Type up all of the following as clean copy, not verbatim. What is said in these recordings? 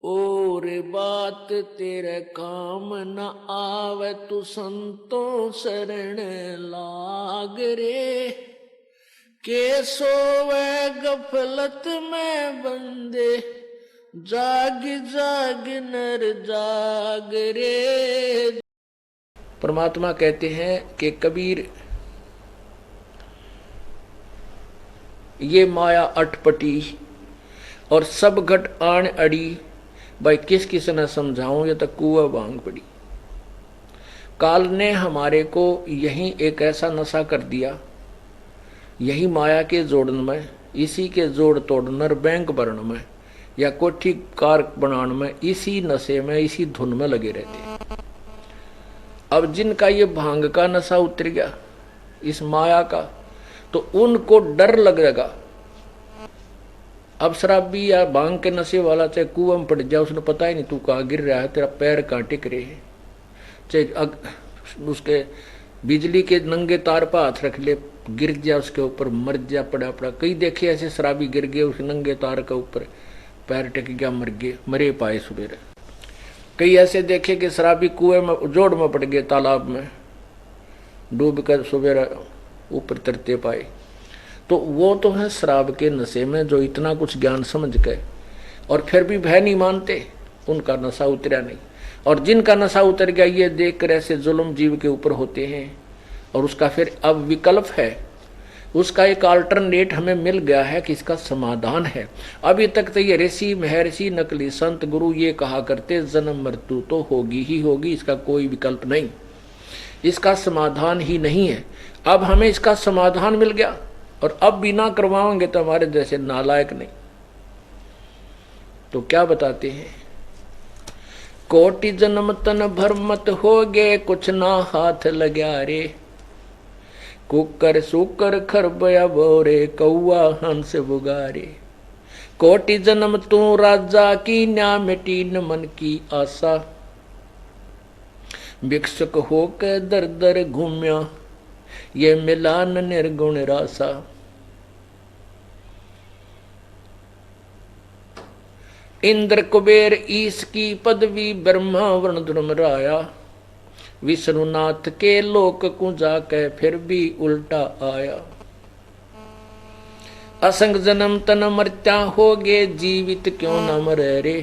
और बात तेरे काम न आवे तू संतों शरण लाग रे। के सोवे गफलत में बंदे जाग जाग नर जाग रे। परमात्मा कहते हैं कि कबीर ये माया अटपटी और सब घट आण अड़ी, भाई किस किस ने समझाऊं, ये तो कुआ भांग पड़ी। काल ने हमारे को यही एक ऐसा नशा कर दिया, यही माया के जोड़न में, इसी के जोड़ तोड़ नर बैंक भरण में या कोठी कार बनाने में, इसी नशे में इसी धुन में लगे रहते। अब जिनका ये भांग का नशा उतर गया इस माया का, तो उनको डर लगेगा। अब शराबी या भांग के नशे वाला चाहे कुआं में पड़ जाए, उसने पता ही नहीं तू कहाँ गिर रहा है, तेरा पैर कहाँ टिक रहे हैं। चाहे उसके बिजली के नंगे तार पर हाथ रख ले, गिर जा उसके ऊपर, मर जा पड़ा पड़ा। कई देखे ऐसे शराबी गिर गए उस नंगे तार के ऊपर, पैर टिक गया, मर गए, मरे पाए सुबेरे। कई ऐसे देखे कि शराबी कुएं में जोड़ में पड़ गए, तालाब में डूब कर सुबेरे ऊपर तरते पाए। तो वो तो है शराब के नशे में, जो इतना कुछ ज्ञान समझ के और फिर भी भय नहीं मानते, उनका नशा उतरा नहीं। और जिनका नशा उतर गया ये देख कर ऐसे जुल्म जीव के ऊपर होते हैं, और उसका फिर अब विकल्प है, उसका एक अल्टरनेट हमें मिल गया है कि इसका समाधान है। अभी तक तो ये ऋषि महर्षि नकली संत गुरु ये कहा करते जन्म मृत्यु तो होगी ही होगी, इसका कोई विकल्प नहीं, इसका समाधान ही नहीं है। अब हमें इसका समाधान मिल गया, और अब बिना करवाएंगे तो हमारे जैसे नालायक नहीं। तो क्या बताते हैं, कोटि जन्म तन भर मत होगे, कुछ ना हाथ लग्या रे। कुकर सुकर खरबया बोरे, कौआ हंस बुगारे। कोटि जन्म तू राजा की, न्या मिटी न मन की आशा। भिक्षुक होकर दर दर घूम्या, ये मिला न निर्गुण रासा। इंद्र कुबेर ईश की पदवी, ब्रह्मा वर्ण धर्म राया। विष्णुनाथ के लोक को जाके फिर भी उल्टा आया। असंग जन्म तन मर्त्या होगे, जीवित क्यों न मरे रे।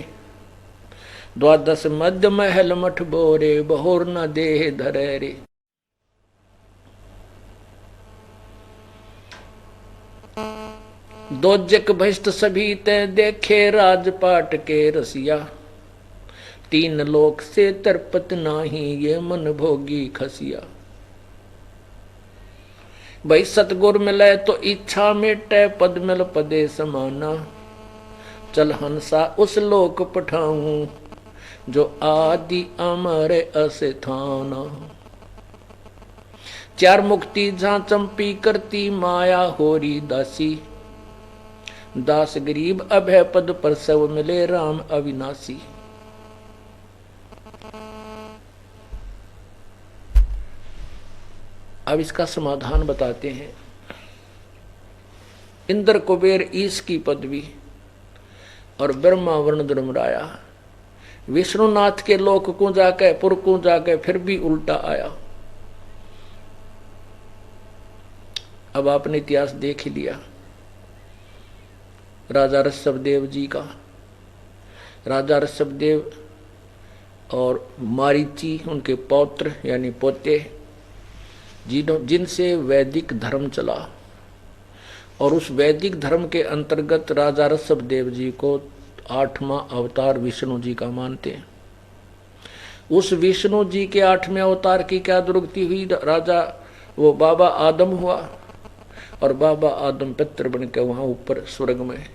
द्वादश मध्य महल मठ बोरे, बहोर न देह धरे रे। दोजक भ्रष्ट सभी ते देखे, राजपाट के रसिया। तीन लोक से तरपत नाही, ये मन भोगी खसिया। भाई सतगुर मिले तो इच्छा मिटे, पद मिल पदे समाना। चल हंसा उस लोक पठाऊं, जो आदि अमर अस्थाना। चार मुक्ति जहां चंपी करती, माया होरी दासी। दास गरीब अभय पद पर सब मिले, राम अविनाशी। अब इसका समाधान बताते हैं। इंद्र कुबेर ईश की पदवी और ब्रह्मा वर्ण धर्म राया। विष्णुनाथ के लोक को जाके पुर को जाके फिर भी उल्टा आया। अब आपने इतिहास देख ही लिया राजा ऋषभदेव जी का। राजा ऋषभदेव और मारीची उनके पौत्र यानी पोते, जिनसे वैदिक धर्म चला, और उस वैदिक धर्म के अंतर्गत राजा ऋषभदेव जी को 8वां अवतार विष्णु जी का मानते हैं। उस विष्णु जी के 8वें अवतार की क्या दुर्गति हुई, राजा वो बाबा आदम हुआ, और बाबा आदम पितर बन के वहां ऊपर स्वर्ग में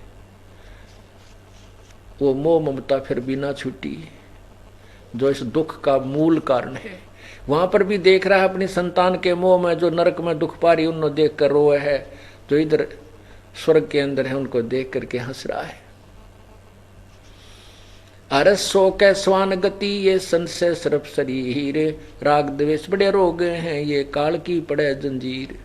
वो मोह ममता फिर भी ना छूटी, जो इस दुख का मूल कारण है। वहां पर भी देख रहा है अपनी संतान के मोह में, जो नरक में दुख पा रही उन्होंने देख कर रोए है, जो इधर स्वर्ग के अंदर है उनको देख करके हंस रहा है। अरस सो कै स्वान गति, ये संशय सरप शरीर। राग द्वेष बड़े रोग हैं, ये काल की पड़े जंजीर।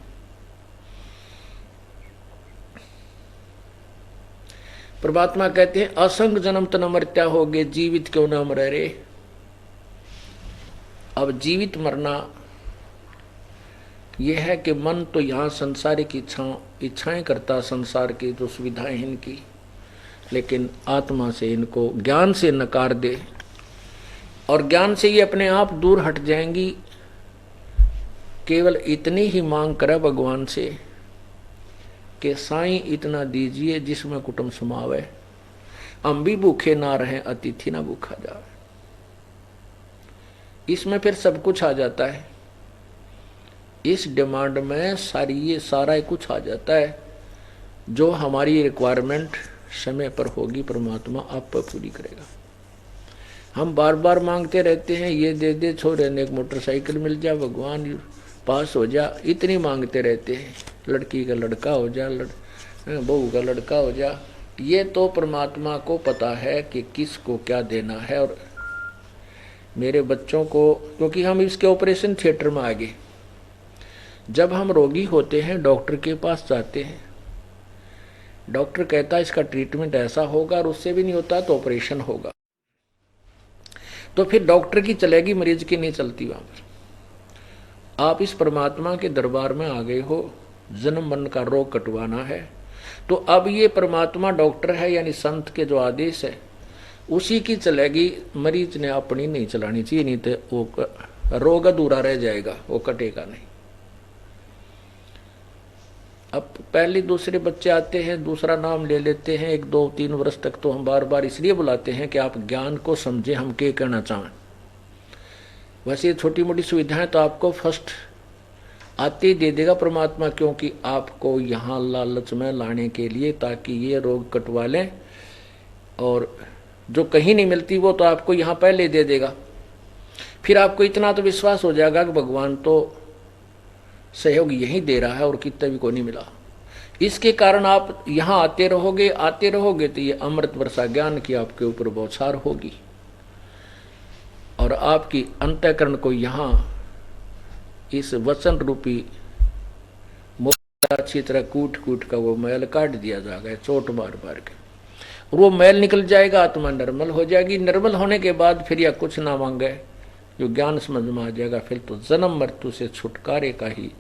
परमात्मा कहते हैं असंग जन्म तन मरत्या हो गए, जीवित क्यों ना मरे रे। अब जीवित मरना यह है कि मन तो यहाँ संसारिक इच्छाएं करता, संसार की जो सुविधाएं इनकी, लेकिन आत्मा से इनको ज्ञान से नकार दे, और ज्ञान से ये अपने आप दूर हट जाएंगी। केवल इतनी ही मांग करे भगवान से कि साईं इतना दीजिए जिसमें कुटुंब समावे, हम भी भूखे ना रहें, अतिथि ना भूखा जाए। इसमें फिर सब कुछ आ जाता है, इस डिमांड में ये सारा कुछ आ जाता है। जो हमारी रिक्वायरमेंट समय पर होगी परमात्मा आप पर पूरी करेगा। हम बार बार मांगते रहते हैं, ये दे दे छोरे ने एक मोटरसाइकिल मिल जा, भगवान पास हो जा, इतनी मांगते रहते हैं। लड़की का लड़का हो जा, बहू का लड़का हो जा। ये तो परमात्मा को पता है कि किसको क्या देना है। और मेरे बच्चों को, क्योंकि हम इसके ऑपरेशन थिएटर में आ गए, जब हम रोगी होते हैं डॉक्टर के पास जाते हैं, डॉक्टर कहता है इसका ट्रीटमेंट ऐसा होगा, और उससे भी नहीं होता तो ऑपरेशन होगा। तो फिर डॉक्टर की चलेगी, मरीज की नहीं चलती। वहां पर आप इस परमात्मा के दरबार में आ गए हो, जन्म मरण का रोग कटवाना है, तो अब ये परमात्मा डॉक्टर है, यानी संत के जो आदेश है उसी की चलेगी। मरीज ने अपनी नहीं चलानी चाहिए, नहीं तो वो रोग अधूरा रह जाएगा, वो कटेगा नहीं। अब पहले दूसरे बच्चे आते हैं, दूसरा नाम ले लेते हैं, 1 2 3 वर्ष तक तो हम बार बार इसलिए बुलाते हैं कि आप ज्ञान को समझें, हम क्या कहना चाहें। वैसे छोटी मोटी सुविधाएं तो आपको फर्स्ट आते ही दे देगा परमात्मा, क्योंकि आपको यहाँ लालच में लाने के लिए, ताकि ये रोग कटवा लें, और जो कहीं नहीं मिलती वो तो आपको यहाँ पहले दे देगा। फिर आपको इतना तो विश्वास हो जाएगा कि भगवान तो सहयोग यही दे रहा है और कितना भी को नहीं मिला। इसके कारण आप यहाँ आते रहोगे तो ये अमृत वर्षा ज्ञान की आपके ऊपर बौछार होगी, और आपकी अंतःकरण को यहाँ इस वचन रूपी मोटा अच्छी तरह कूट कूट का वो मैल काट दिया जाएगा, चोट मार मार के, वो मैल निकल जाएगा, आत्मा निर्मल हो जाएगी। निर्मल होने के बाद फिर यह कुछ ना मांगे, जो ज्ञान समझ में आ जाएगा, फिर तो जन्म मृत्यु से छुटकारे का ही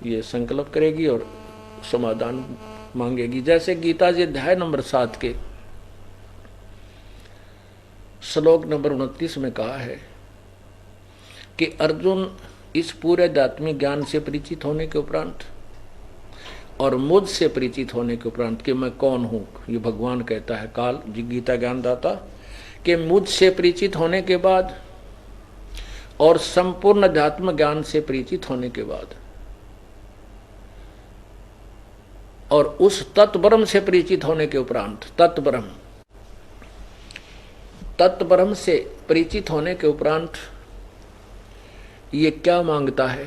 ये संकल्प करेगी और समाधान मांगेगी। जैसे गीता जी अध्याय नंबर 7 के श्लोक नंबर 29 में कहा है कि अर्जुन इस पूरे आध्यात्मिक ज्ञान से परिचित होने के उपरांत और मुझ से परिचित होने के उपरांत कि मैं कौन हूं, ये भगवान कहता है काल जी गीता ज्ञानदाता, कि मुझ से परिचित होने के बाद और संपूर्ण अध्यात्म ज्ञान से परिचित होने के बाद और उस तत्ब्रह्म से परिचित होने के उपरांत, तत्ब्रह्म से परिचित होने के उपरांत ये क्या मांगता है?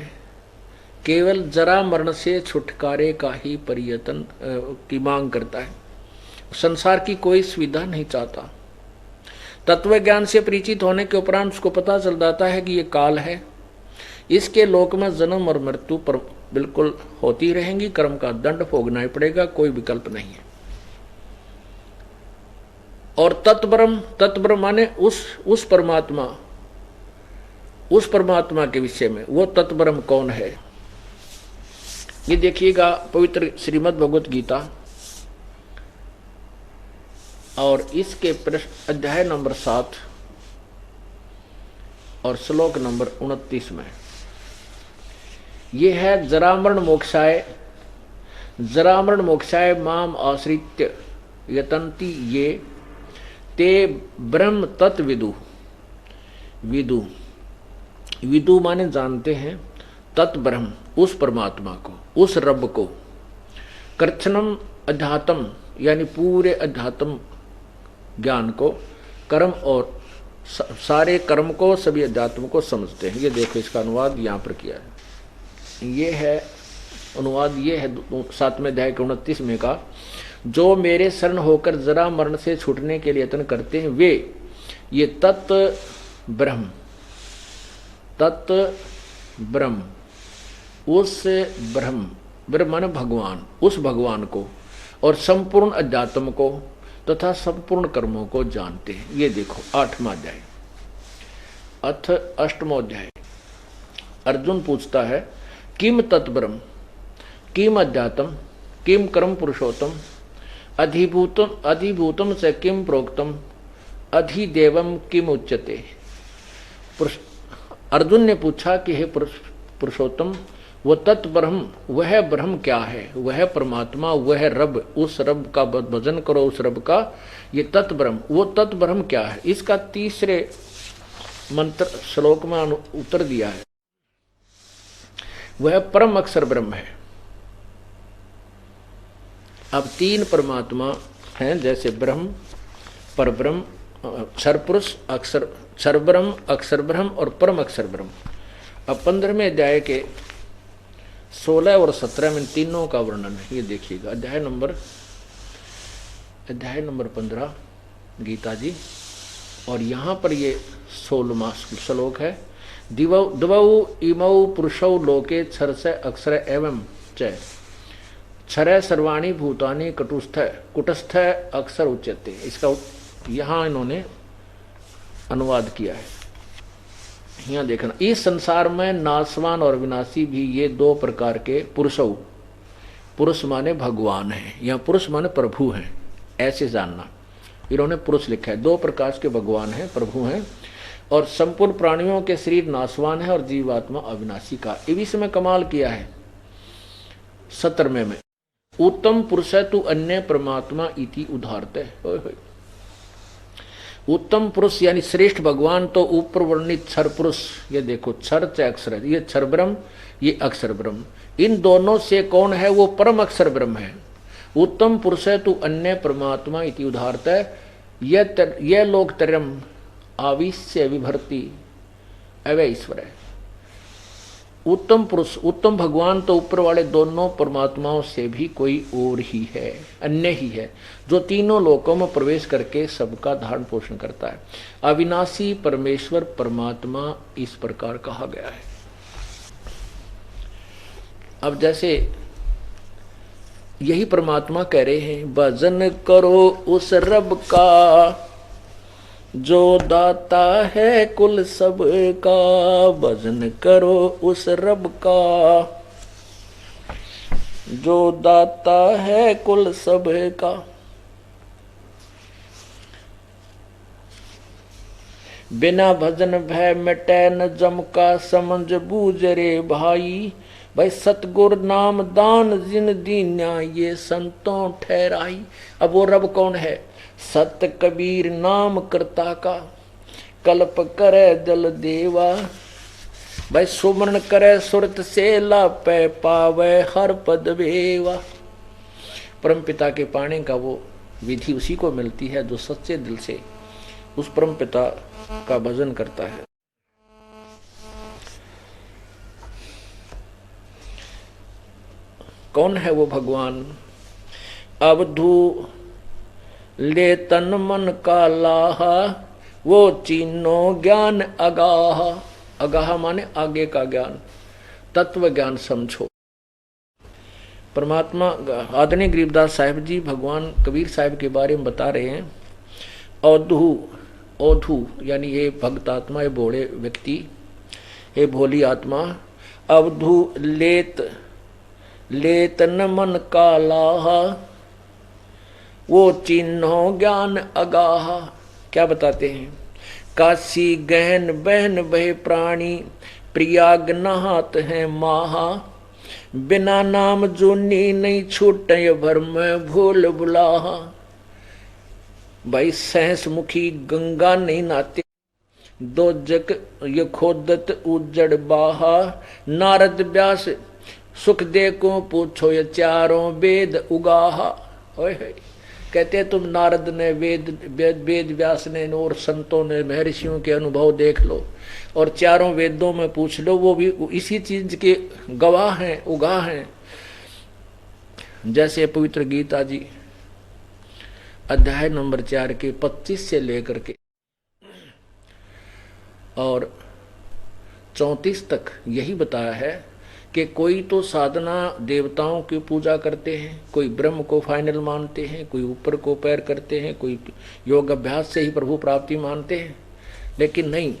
केवल जरा मरण से छुटकारे का ही प्रयत्न की मांग करता है, संसार की कोई सुविधा नहीं चाहता। तत्व ज्ञान से परिचित होने के उपरांत उसको पता चल जाता है कि ये काल है, इसके लोक में जन्म और मृत्यु पर बिल्कुल होती रहेंगी, कर्म का दंड भोगना ही पड़ेगा, कोई विकल्प नहीं है। और तत्ब्रह्म माने उस परमात्मा के विषय में, वो तत्ब्रह्म कौन है? ये देखिएगा पवित्र श्रीमद् भगवत गीता और इसके अध्याय नंबर 7 और श्लोक नंबर 29 में ये है, जरामरण मोक्षाय माम आश्रित्य यतन्ति ये ते ब्रह्म तत्विदु। विदु माने जानते हैं, तत्ब्रह्म उस परमात्मा को, उस रब को, कृच्छनम अध्यात्म यानी पूरे अध्यात्म ज्ञान को, कर्म और सारे कर्म को, सभी अध्यात्म को समझते हैं। ये देखो इसका अनुवाद यहाँ पर किया है। ये है अनुवाद, ये है 7वें अध्याय के 29 में का, जो मेरे शरण होकर जरा मरण से छूटने के लिए यत्न करते हैं वे ये तत्ब्रह्म उस ब्रह्म माने भगवान, उस भगवान को और संपूर्ण अध्यात्म को तथा संपूर्ण कर्मों को जानते हैं। ये देखो 8वां अध्याय, अथ 8वां अध्याय। अर्जुन पूछता है किम तत्ब्रह्म, किम अध्यात्म, किम कर्म पुरुषोत्तम, अधिभूतम अधिभूतम से किम प्रोक्तम, अधिदेवम किम उच्यते। अर्जुन ने पूछा कि हे पुरुषोत्तम, वो तत्ब्रह्म, वह ब्रह्म क्या है, वह परमात्मा, वह रब, उस रब का भजन करो, उस रब का। ये तत्ब्रह्म, वो तत्ब्रह्म क्या है, इसका तीसरे मंत्र श्लोक में उत्तर दिया है। वह परम अक्षर ब्रह्म है। अब तीन परमात्मा हैं, जैसे ब्रह्म, परब्रह्म, क्षर पुरुष, अक्षर क्षर ब्रह्म, अक्षर ब्रह्म और परम अक्षर ब्रह्म। अब 15वें अध्याय के 16 और 17 में तीनों का वर्णन है। ये देखिएगा, अध्याय नंबर 15 गीता जी, और यहाँ पर ये 16वां श्लोक है। द्वौ इमौ पुरुषौ लोके क्षरस अक्षर एवं च क्षर सर्वाणी भूतानि कुटस्थ अक्षर उच्यते। इसका यहाँ इन्होंने अनुवाद किया है। यहाँ देखना, इस संसार में नाशवान और विनाशी भी ये दो प्रकार के पुरुषौ, पुरुष माने भगवान है, यहाँ पुरुष माने प्रभु हैं, ऐसे जानना। इन्होंने पुरुष लिखा है। दो प्रकार के भगवान हैं, प्रभु हैं, और संपूर्ण प्राणियों के शरीर नाशवान है और जीवात्मा अविनाशी का। इस में कमाल किया है 17वें में, उत्तम पुरुष है तू अन्य परमात्मा इति उदाहरते। उत्तम पुरुष यानी श्रेष्ठ भगवान तो ऊपर वर्णित क्षर पुरुष, ये देखो क्षर च अक्षर, ये क्षर ब्रह्म, ये अक्षर ब्रह्म, इन दोनों से कौन है, वो परम अक्षर ब्रह्म है। उत्तम पुरुष है तू अन्य परमात्मा इति उदाहरत है। यह लोक तरम आविश्य विभर्ति अवय ईश्वर है। उत्तम पुरुष, उत्तम भगवान तो ऊपर वाले दोनों परमात्माओं से भी कोई और ही है, अन्य ही है, जो तीनों लोकों में प्रवेश करके सबका धारण पोषण करता है। अविनाशी परमेश्वर परमात्मा इस प्रकार कहा गया है। अब जैसे यही परमात्मा कह रहे हैं, भजन करो उस रब का जो दाता है कुल सब का, भजन करो उस रब का जो दाता है कुल सब का। बिना भजन भय मिटे न जम का, समझ बूझ रे भाई, भाई सतगुर नाम दान जिन दीन्या, ये संतों ठहराई। अब वो रब कौन है, सत कबीर नाम करता का, कल्प करे जल देवा, भाई सुमरण करे सुरत से लापे, पावे हर पद वेवा। परम पिता के पाने का वो विधि उसी को मिलती है जो सच्चे दिल से उस परम पिता का भजन करता है। कौन है वो भगवान, अवधू ले तन मन का लाहा, वो चीनो ज्ञान अगाह। अगाह माने आगे का ज्ञान, तत्व ज्ञान समझो। परमात्मा आदरणीय गरीबदास साहिब जी भगवान कबीर साहिब के बारे में बता रहे हैं। औधु यानी ये भक्त आत्मा, ये भोले व्यक्ति, ये भोली आत्मा। अवधु लेत न मन का लाहा, वो चिन्हो ज्ञान अगाह। क्या बताते हैं, काशी गहन बहन बहे प्राणी, प्रयाग नहात है माहा, बिना नाम जूनी नहीं छूटे भरम भूल बुलाहा। भाई सहस मुखी गंगा नहीं नाते, दो जग ये खोदत उजड़ बाहा, नारद व्यास सुख दे को पूछो ये चारों वेद उगाहा। ओए कहते तुम नारद ने वेद व्यास ने और संतों ने महर्षियों के अनुभव देख लो और चारों वेदों में पूछ लो, वो भी इसी चीज के गवाह हैं, उगा हैं। जैसे पवित्र गीता जी अध्याय नंबर 4 के 25 से लेकर के और 34 तक यही बताया है कि कोई तो साधना देवताओं की पूजा करते हैं, कोई ब्रह्म को फाइनल मानते हैं, कोई ऊपर को पैर करते हैं, कोई योग अभ्यास से ही प्रभु प्राप्ति मानते हैं। लेकिन नहीं,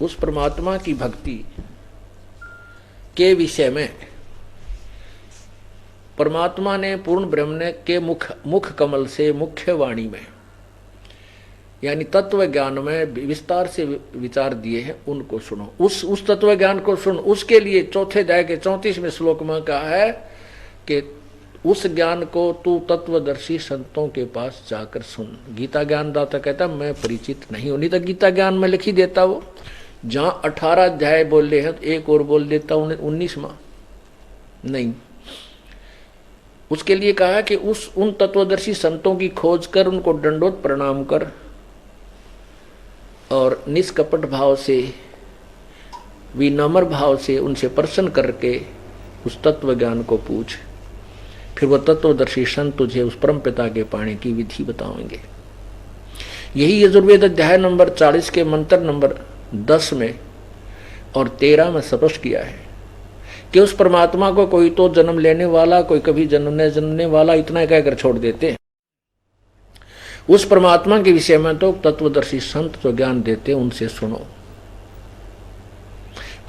उस परमात्मा की भक्ति के विषय में परमात्मा ने पूर्ण ब्रह्म ने के मुख कमल से मुख्य वाणी में यानी तत्व ज्ञान में विस्तार से विचार दिए हैं, उनको सुनो। उस तत्व ज्ञान को सुन। उसके लिए चौथे अध्याय के 34वें श्लोक में कहा है कि उस ज्ञान को तू तत्वदर्शी संतों के पास जाकर सुन। गीता ज्ञान दाता कहता मैं परिचित नहीं हूं, नहीं तो गीता ज्ञान में लिखी देता। वो जहां 18 अध्याय बोले हैं एक और बोल देता 19वां नहीं। उसके लिए कहा कि उन तत्वदर्शी संतों की खोज कर, उनको दंडोत प्रणाम कर और निष्कपट भाव से, विनम्र भाव से उनसे प्रसन्न करके उस तत्व ज्ञान को पूछ। फिर वह तत्वदर्शी संत तुझे उस परम पिता के पाने की विधि बताएंगे। यही यजुर्वेद अध्याय नंबर 40 के मंत्र नंबर 10 में और 13 में स्पष्ट किया है कि उस परमात्मा को कोई तो जन्म लेने वाला, कोई कभी जन्मने वाला, इतना कहकर छोड़ देते हैं। उस परमात्मा के विषय में तो तत्वदर्शी संत जो ज्ञान देते हैं उनसे सुनो।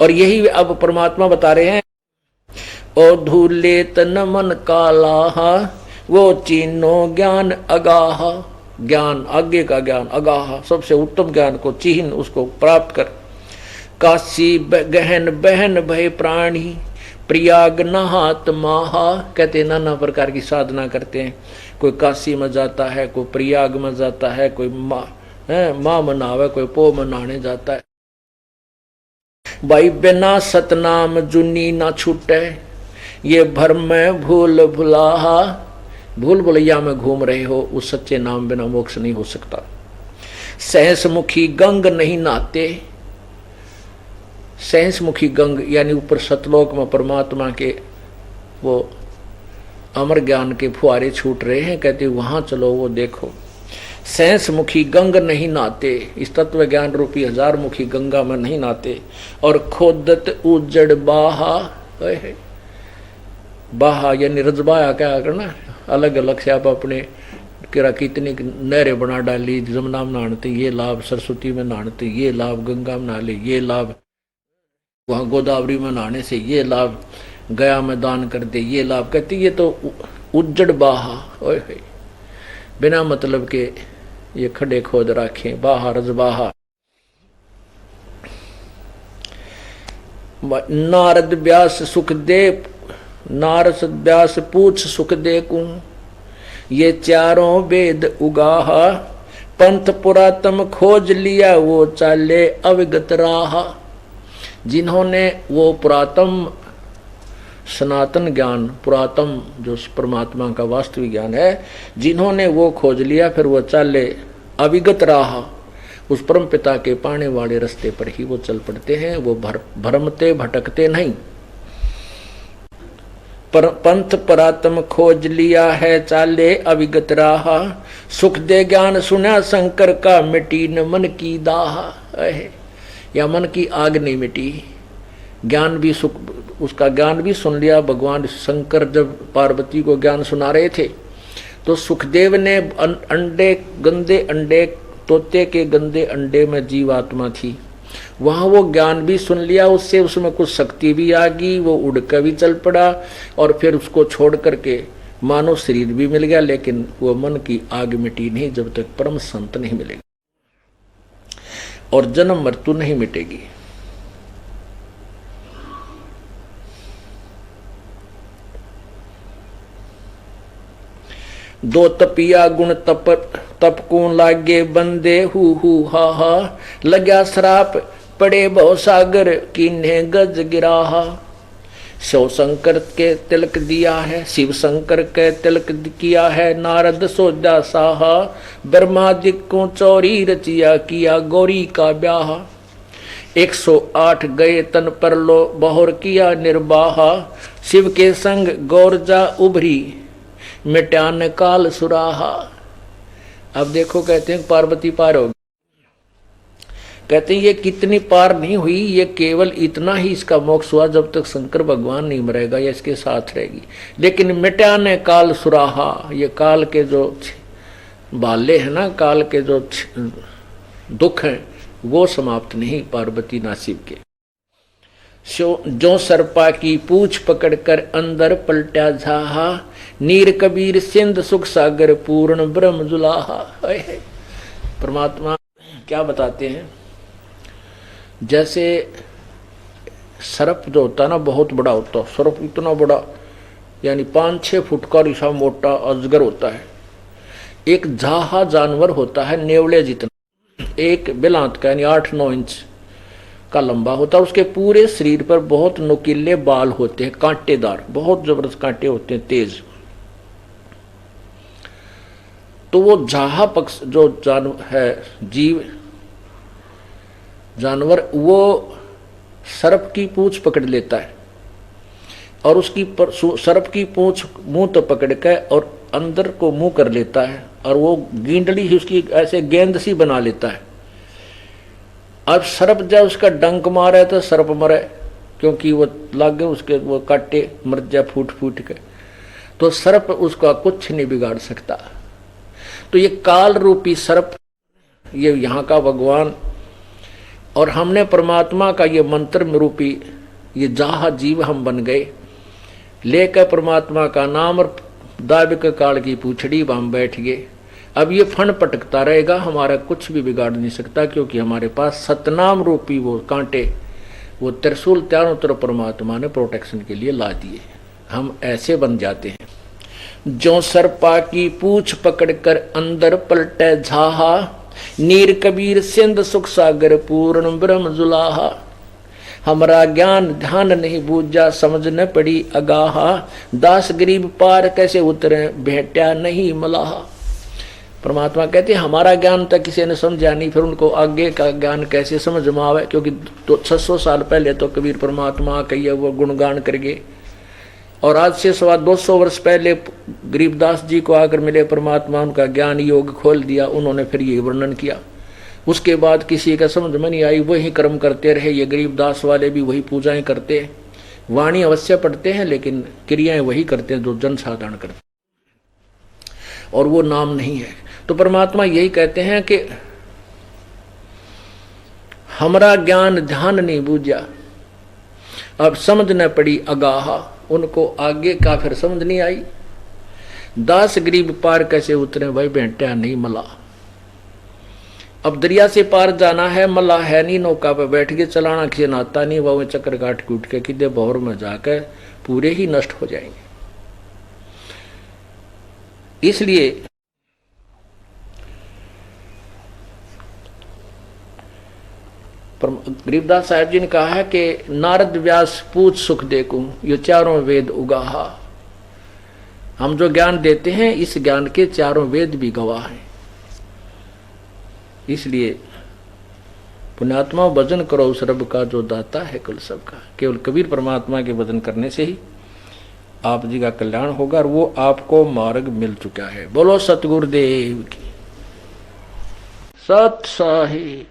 और यही अब परमात्मा बता रहे हैं, ओ धूले तन मन काला वो चीनो ज्ञान अगाह। ज्ञान आगे का ज्ञान, अगाह सबसे उत्तम ज्ञान को चिन्ह उसको प्राप्त कर। काशी गहन बहन भय प्राणी प्रयाग नहात माहा। कहते नाना प्रकार की साधना करते हैं। कोई काशी में जाता है, कोई प्रयाग में जाता है, कोई माँ मनावे, कोई पो मनाने जाता है। भाई बिना सतनाम जुनी ना छूटे, ये भ्रम में भूल भुलाहा। भूल भुलैया में घूम रहे हो, उस सच्चे नाम बिना मोक्ष नहीं हो सकता। सहसमुखी गंग नहीं नहाते। सहसमुखी गंग यानी ऊपर सतलोक में परमात्मा के वो अमर ज्ञान के फुहारे छूट रहे हैं। कहते वहां चलो, वो देखो। सहसमुखी गंग नहीं नहाते, इस तत्व ज्ञान रूपी 1000 मुखी गंगा में नहीं नहाते। और खोदत उजड़ बाहा। बाहा यानी रजबाया क्या करना, अलग अलग से आप अपने कितनी नहरें बना डाली। जमुना में नहाते ये लाभ, सरस्वती में नहाते ये लाभ, गंगा में नहा ले ये लाभ, वहाँ गोदावरी में नहाने से ये लाभ, गया में दान कर दे ये लाभ। कहती ये तो उज्जड़ बाहा। ओए बिना मतलब के ये खड्डे खोद रखे। बाहा रजबाहा। नारद व्यास सुखदेव, नारद व्यास पूछ सुखदेव को, ये चारों वेद उगाहा। पंथ पुरातम खोज लिया, वो चाले अविगत राहा। जिन्होंने वो पुरातन सनातन ज्ञान, पुरातन जो परमात्मा का वास्तविक ज्ञान है, जिन्होंने वो खोज लिया, फिर वो चाले अविगत राहा। उस परम पिता के पाने वाले रास्ते पर ही वो चल पड़ते हैं। वो भ्रमते भटकते नहीं। पंथ परात्म खोज लिया है, चाले अविगत राहा। सुख दे ज्ञान सुना शंकर का, मिटी न मन की दाहा। या मन की आग नहीं मिटी। ज्ञान भी सुख, उसका ज्ञान भी सुन लिया। भगवान शंकर जब पार्वती को ज्ञान सुना रहे थे तो सुखदेव ने अंडे, गंदे अंडे, तोते के गंदे अंडे में जीवात्मा थी, वहां वो ज्ञान भी सुन लिया। उससे उसमें कुछ शक्ति भी आ गई, वो उड़ कर भी चल पड़ा। और फिर उसको छोड़ करके मानव शरीर भी मिल गया, लेकिन वो मन की आग मिटी नहीं जब तक परम संत नहीं मिलेगा। और जन्म मृत्यु नहीं मिटेगी। दो तपिया गुण तप कून लागे बंदे, हु हा लग्या श्राप पड़े बहु सागर, किन्हे गज गिराहा। शिव शंकर के तिलक दिया है, शिव शंकर के तिलक किया है, नारद सोजा साहा। ब्रह्मादिक को चौरी रचिया, किया गौरी का ब्याह। 108 गए तन पर लो, बहुर किया निर्बाहा। शिव के संग गौरजा उभरी, मिटान काल सुराहा। अब देखो कहते हैं पार्वती पार होगी। कहते हैं ये कितनी पार नहीं हुई, ये केवल इतना ही इसका मोक्ष हुआ जब तक शंकर भगवान नहीं मरेगा या इसके साथ रहेगी। लेकिन मिटाने काल सुराहा, ये काल के जो बाले हैं ना, काल के जो दुख हैं वो समाप्त नहीं पार्वती नासिब के। जो सर्पा की पूछ पकड़कर अंदर पलटा झाहा, नीर कबीर सिंध सुख सागर पूर्ण ब्रह्म जुलाहा। परमात्मा क्या बताते हैं, जैसे सर्प जो होता है ना बहुत बड़ा होता है, सर्प इतना बड़ा यानी 5-6 फुट का रिसा मोटा अजगर होता है। एक झाहा जानवर होता है नेवले जितना, एक बिलांत का यानी 8-9 इंच का लंबा होता है। उसके पूरे शरीर पर बहुत नुकीले बाल होते हैं, कांटेदार, बहुत जबरदस्त कांटे होते हैं, तेज। तो वो झाहा पक्ष जो जानवर वो सर्प की पूंछ पकड़ लेता है और उसकी सर्प की पूंछ मुंह तो पकड़ के और अंदर को मुंह कर लेता है और वो गींडली ही उसकी ऐसे गेंद सी बना लेता है। अब सर्प जब उसका डंक मारे तो सर्प मरे, क्योंकि वो लागे उसके वो काटे मर जाए फूट फूट के, तो सर्प उसका कुछ नहीं बिगाड़ सकता। तो ये काल रूपी सर्प, ये यहाँ का भगवान, और हमने परमात्मा का ये मंत्र रूपी ये जाहा जीव हम बन गए, लेकर परमात्मा का नाम और दाबिक काल की पूछड़ी हम बैठ गए। अब ये फन पटकता रहेगा, हमारा कुछ भी बिगाड़ नहीं सकता, क्योंकि हमारे पास सतनाम रूपी वो कांटे, वो त्रिशूल चारों तरफ परमात्मा ने प्रोटेक्शन के लिए ला दिए। हम ऐसे बन जाते हैं। जो सर्पा की पूछ पकड़कर अंदर पलटे झाहा, नीर कबीर सिंध सुख सागर पूर्ण ब्रह्म जुलाहा। हमारा ज्ञान ध्यान नहीं बूझा, समझ न पड़ी अगाहा, दास गरीब पार कैसे उतरे भेटा नहीं मलाहा। परमात्मा कहते हैं हमारा ज्ञान तक किसी ने समझा नहीं, फिर उनको आगे का ज्ञान कैसे समझ में आवे। क्योंकि 600 साल पहले तो कबीर परमात्मा कहिए वो गुणगान कर गए, और आज से 250 वर्ष पहले गरीबदास जी को आकर मिले परमात्मा, उनका ज्ञान योग खोल दिया, उन्होंने फिर ये वर्णन किया। उसके बाद किसी का समझ में नहीं आई, वही कर्म करते रहे। ये गरीबदास वाले भी वही पूजाएं करते हैं, वाणी अवश्य पढ़ते हैं लेकिन क्रियाएं वही करते हैं जो जन साधारण करते हैं, और वो नाम नहीं है। तो परमात्मा यही कहते हैं कि हमारा ज्ञान ध्यान नहीं बूझा, अब समझ न पड़ी अगाहा, उनको आगे का फिर समझ नहीं आई। दास गरीब पार कैसे उतरे भाई भेंटा नहीं मला। अब दरिया से पार जाना है, मला है नहीं, नौका पे बैठ के चलाना किसी नाता नहीं, वह चक्कर काट कूट के किधे भौर में जाकर पूरे ही नष्ट हो जाएंगे। इसलिए गरीबदास साहब जी ने कहा है कि नारद व्यास पूछ सुख देखूं, ये चारों वेद उगाहा। हम जो ज्ञान देते हैं इस ज्ञान के चारों वेद भी गवाह हैं। इसलिए पुण्यात्मा भजन करो उस रब का जो दाता है कुल सबका। केवल कबीर परमात्मा के भजन करने से ही आप जी का कल्याण होगा, और वो आपको मार्ग मिल चुका है। बोलो सतगुरुदेव की सत साहिब।